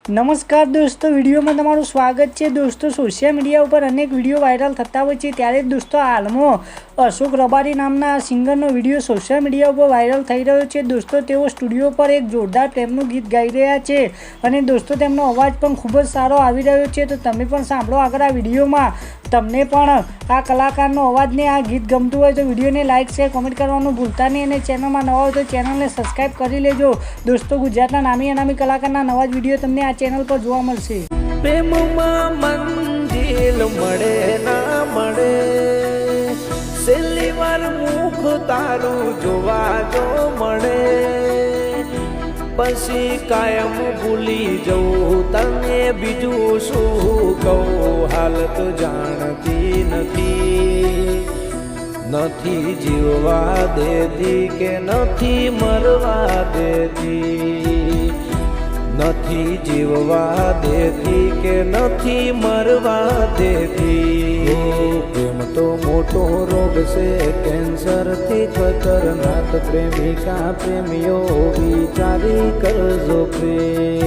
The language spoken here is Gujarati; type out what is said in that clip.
નમસ્કાર દોસ્તો, વિડીયોમાં તમારું સ્વાગત છે। દોસ્તો, સોશિયલ મીડિયા ઉપર અનેક વિડીયો વાયરલ થતા હોય છે, ત્યારે દોસ્તો હાલમાં અશોક રબારી નામના સિંગરનો વિડીયો સોશિયલ મીડિયા ઉપર વાયરલ થઈ રહ્યો છે। દોસ્તો, તેઓ સ્ટુડિયો પર એક જોરદાર પ્રેમનું ગીત ગાઈ રહ્યા છે અને દોસ્તો તેમનો અવાજ પણ ખૂબ જ સારો આવી રહ્યો છે। તો તમે પણ સાંભળો આગળ આ વિડીયોમાં। તમને પણ આ કલાકારનો અવાજને આ ગીત ગમતું હોય તો વિડીયોને લાઇક શેર કોમેન્ટ કરવાનું ભૂલતા નહીં અને ચેનલમાં નવા હોય તો ચેનલને સબસ્ક્રાઈબ કરી લેજો। દોસ્તો, ગુજરાતના નામી અનામી કલાકારના નવા જ વિડીયો તમને આ ચેનલ પર જોવા મળશે। પ્રેમમાં મંજિલ મળે ના મળે, છેલ્લી વાર મુખ તારું જોવા જો મળે, પછી કાયમ ભૂલી જવું તને બીજું શું કહું। હાલત જાણતી નથી જીવવા દેતી કે નથી મરવા દેતી, નથી જીવવા દેતી કે નથી મરવા દેતી। પ્રેમ તો મોટો રોગ છે, કેન્સરથી ખતરનાક। પ્રેમિકા પ્રેમીઓ વિચારી કરજો પ્રેમ।